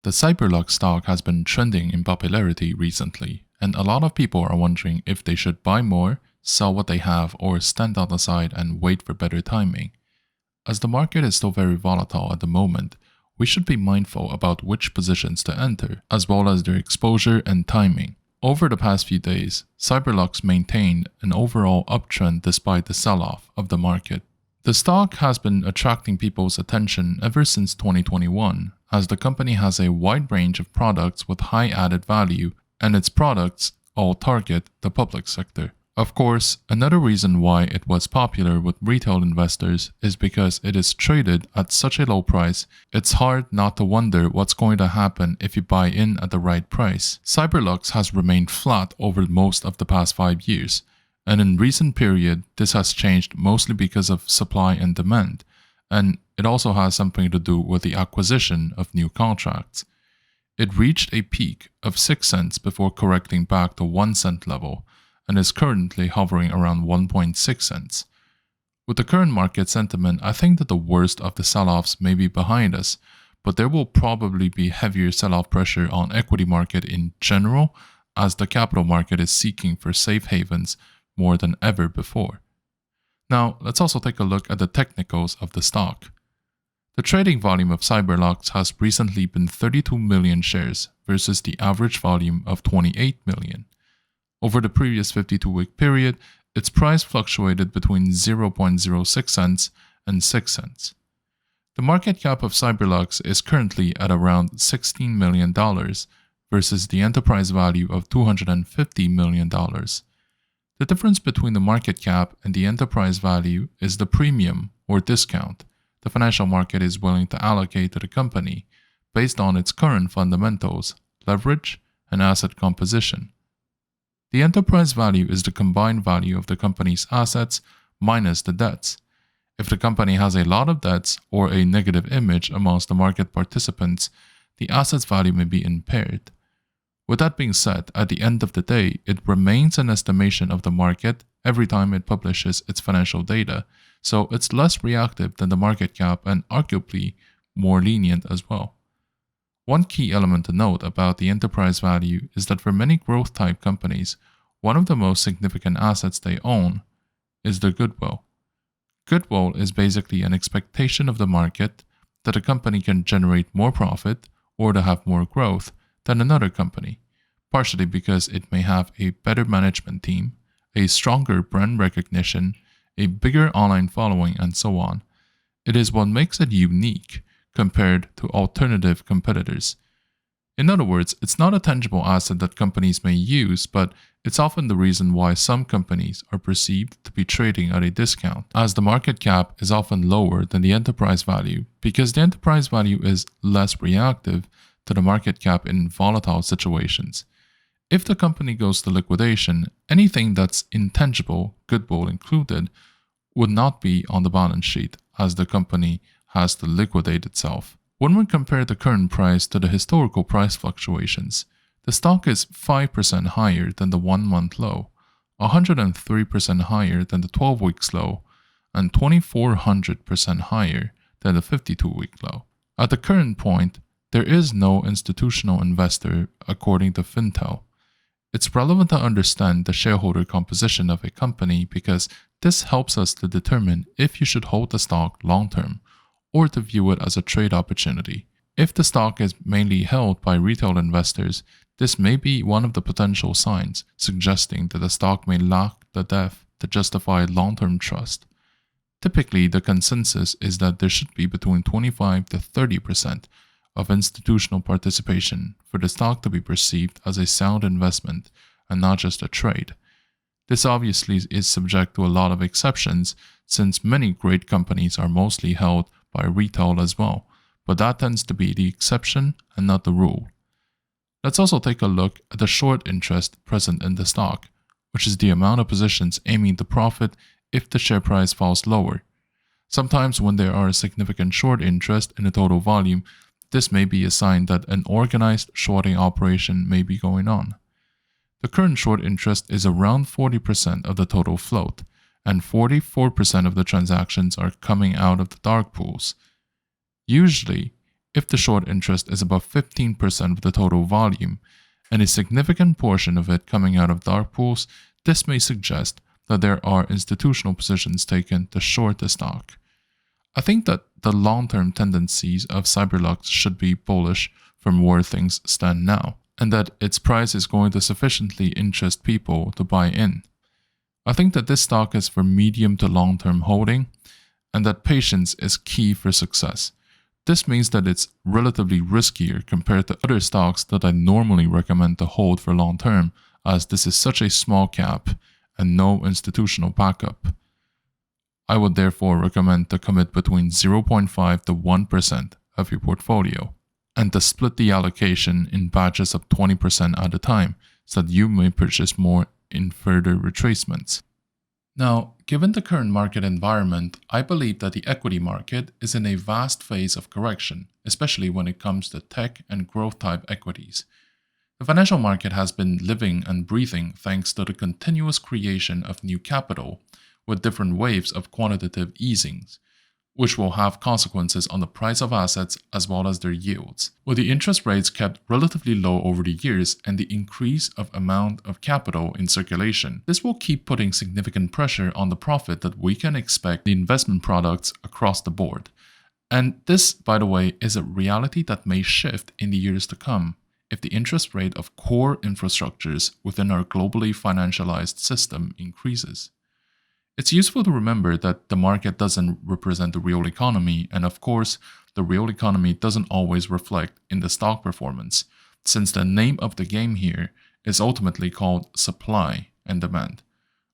The Cyberlux stock has been trending in popularity recently, and a lot of people are wondering if they should buy more, sell what they have, or stand on the side and wait for better timing. As the market is still very volatile at the moment, we should be mindful about which positions to enter, as well as their exposure and timing. Over the past few days, Cyberlux maintained an overall uptrend despite the sell-off of the market. The stock has been attracting people's attention ever since 2021, as the company has a wide range of products with high added value, and its products all target the public sector. Of course, another reason why it was popular with retail investors is because it is traded at such a low price, it's hard not to wonder what's going to happen if you buy in at the right price. Cyberlux has remained flat over most of the past 5 years, and in recent period, this has changed mostly because of supply and demand, and it also has something to do with the acquisition of new contracts. It reached a peak of 6 cents before correcting back to 1 cent level, and is currently hovering around 1.6 cents. With the current market sentiment, I think that the worst of the sell-offs may be behind us, but there will probably be heavier sell-off pressure on equity market in general, as the capital market is seeking for safe havens more than ever before. Now, let's also take a look at the technicals of the stock. The trading volume of Cyberlux has recently been 32 million shares versus the average volume of 28 million. Over the previous 52-week period, its price fluctuated between 0.06 cents and 6 cents. The market cap of Cyberlux is currently at around $16 million versus the enterprise value of $250 million. The difference between the market cap and the enterprise value is the premium or discount the financial market is willing to allocate to the company based on its current fundamentals, leverage, and asset composition. The enterprise value is the combined value of the company's assets minus the debts. If the company has a lot of debts or a negative image amongst the market participants, the assets value may be impaired. With that being said, at the end of the day, it remains an estimation of the market every time it publishes its financial data, so it's less reactive than the market cap and arguably more lenient as well. One key element to note about the enterprise value is that for many growth-type companies, one of the most significant assets they own is their goodwill. Goodwill is basically an expectation of the market that a company can generate more profit or to have more growth than another company, partially because it may have a better management team, a stronger brand recognition, a bigger online following, and so on. It is what makes it unique compared to alternative competitors. In other words, it's not a tangible asset that companies may use, but it's often the reason why some companies are perceived to be trading at a discount, as the market cap is often lower than the enterprise value, because the enterprise value is less reactive to the market cap in volatile situations. If the company goes to liquidation, anything that's intangible, goodwill included, would not be on the balance sheet, as the company has to liquidate itself. When we compare the current price to the historical price fluctuations, the stock is 5% higher than the 1-month low, 103% higher than the 12-week low, and 2400% higher than the 52-week low. At the current point, there is no institutional investor according to Fintel. It's relevant to understand the shareholder composition of a company because this helps us to determine if you should hold the stock long-term or to view it as a trade opportunity. If the stock is mainly held by retail investors, this may be one of the potential signs suggesting that the stock may lack the depth to justify long-term trust. Typically, the consensus is that there should be between 25 to 30% of institutional participation for the stock to be perceived as a sound investment and not just a trade. This obviously is subject to a lot of exceptions, since many great companies are mostly held by retail as well, but that tends to be the exception and not the rule. Let's also take a look at the short interest present in the stock, which is the amount of positions aiming to profit if the share price falls lower. Sometimes when there are a significant short interest in the total volume, this may be a sign that an organized shorting operation may be going on. The current short interest is around 40% of the total float, and 44% of the transactions are coming out of the dark pools. Usually, If the short interest is above 15% of the total volume, and a significant portion of it coming out of dark pools, this may suggest that there are institutional positions taken to short the stock. I think that the long-term tendencies of Cyberlux should be bullish from where things stand now, and that its price is going to sufficiently interest people to buy in. I think that this stock is for medium to long-term holding, and that patience is key for success. This means that it's relatively riskier compared to other stocks that I normally recommend to hold for long term, as this is such a small cap and no institutional backup. I would therefore recommend to commit between 0.5 to 1% of your portfolio, and to split the allocation in batches of 20% at a time, so that you may purchase more in further retracements. Now, given the current market environment, I believe that the equity market is in a vast phase of correction, especially when it comes to tech and growth type equities. The financial market has been living and breathing thanks to the continuous creation of new capital, with different waves of quantitative easings, which will have consequences on the price of assets as well as their yields. With the interest rates kept relatively low over the years and the increase of amount of capital in circulation, this will keep putting significant pressure on the profit that we can expect the investment products across the board. And this, by the way, is a reality that may shift in the years to come if the interest rate of core infrastructures within our globally financialized system increases. It's useful to remember that the market doesn't represent the real economy, and of course, the real economy doesn't always reflect in the stock performance, since the name of the game here is ultimately called supply and demand,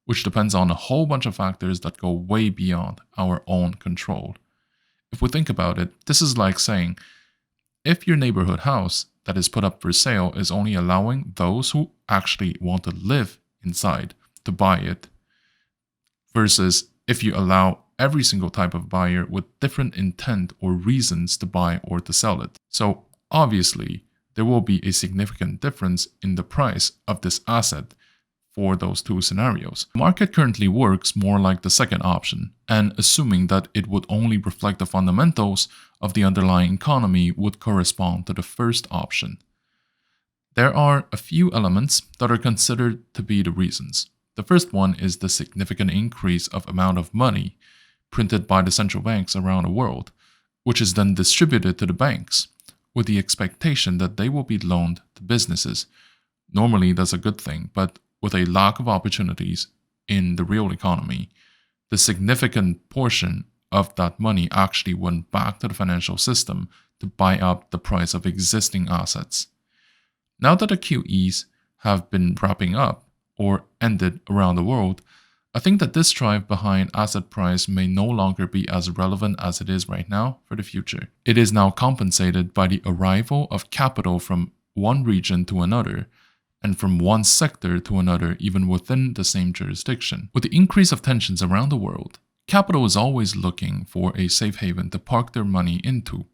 which depends on a whole bunch of factors that go way beyond our own control. If we think about it, this is like saying, if your neighborhood house that is put up for sale is only allowing those who actually want to live inside to buy it, versus if you allow every single type of buyer with different intent or reasons to buy or to sell it. So obviously, there will be a significant difference in the price of this asset for those two scenarios. The market currently works more like the second option, and assuming that it would only reflect the fundamentals of the underlying economy would correspond to the first option. There are a few elements that are considered to be the reasons. The first one is the significant increase of amount of money printed by the central banks around the world, which is then distributed to the banks, with the expectation that they will be loaned to businesses. Normally that's a good thing, but with a lack of opportunities in the real economy, the significant portion of that money actually went back to the financial system to buy up the price of existing assets. Now that the QEs have been wrapping up, or ended around the world, I think that this drive behind asset price may no longer be as relevant as it is right now for the future. It is now compensated by the arrival of capital from one region to another, and from one sector to another even within the same jurisdiction. With the increase of tensions around the world, capital is always looking for a safe haven to park their money into,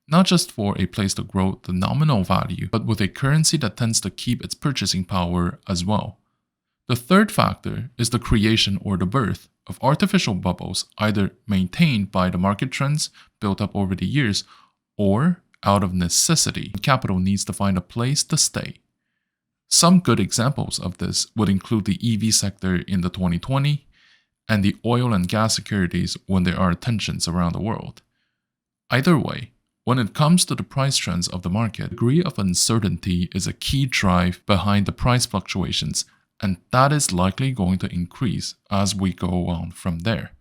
not just for a place to grow the nominal value, but with a currency that tends to keep its purchasing power as well. The third factor is the creation or the birth of artificial bubbles, either maintained by the market trends built up over the years or out of necessity. Capital needs to find a place to stay. Some good examples of this would include the EV sector in the 2020 and the oil and gas securities when there are tensions around the world. Either way, when it comes to the price trends of the market, the degree of uncertainty is a key drive behind the price fluctuations, and that is likely going to increase as we go on from there.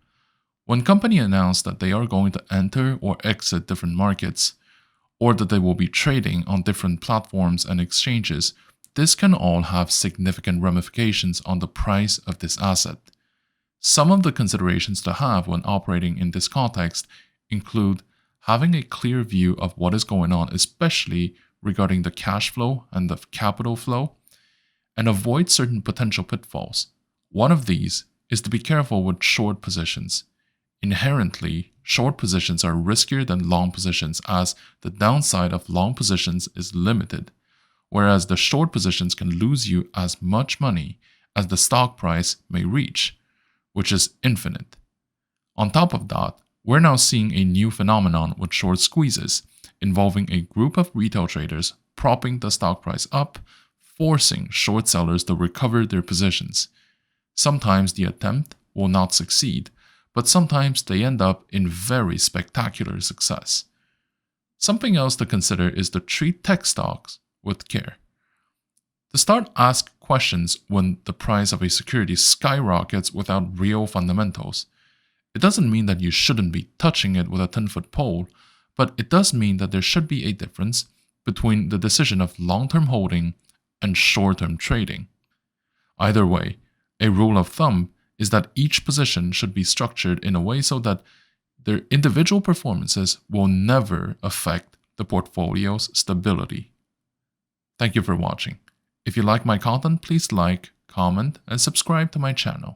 When companies announce that they are going to enter or exit different markets, or that they will be trading on different platforms and exchanges, this can all have significant ramifications on the price of this asset. Some of the considerations to have when operating in this context include having a clear view of what is going on, especially regarding the cash flow and the capital flow, and avoid certain potential pitfalls. One of these is to be careful with short positions. Inherently, short positions are riskier than long positions, as the downside of long positions is limited, whereas the short positions can lose you as much money as the stock price may reach, which is infinite. On top of that, we're now seeing a new phenomenon with short squeezes, involving a group of retail traders propping the stock price up, forcing short sellers to recover their positions. Sometimes the attempt will not succeed, but sometimes they end up in very spectacular success. Something else to consider is to treat tech stocks with care. To start, ask questions when the price of a security skyrockets without real fundamentals. It doesn't mean that you shouldn't be touching it with a 10-foot pole, but it does mean that there should be a difference between the decision of long-term holding and short-term trading. Either way, a rule of thumb is that each position should be structured in a way so that their individual performances will never affect the portfolio's stability. Thank you for watching. If you like my content, please like, comment, and subscribe to my channel.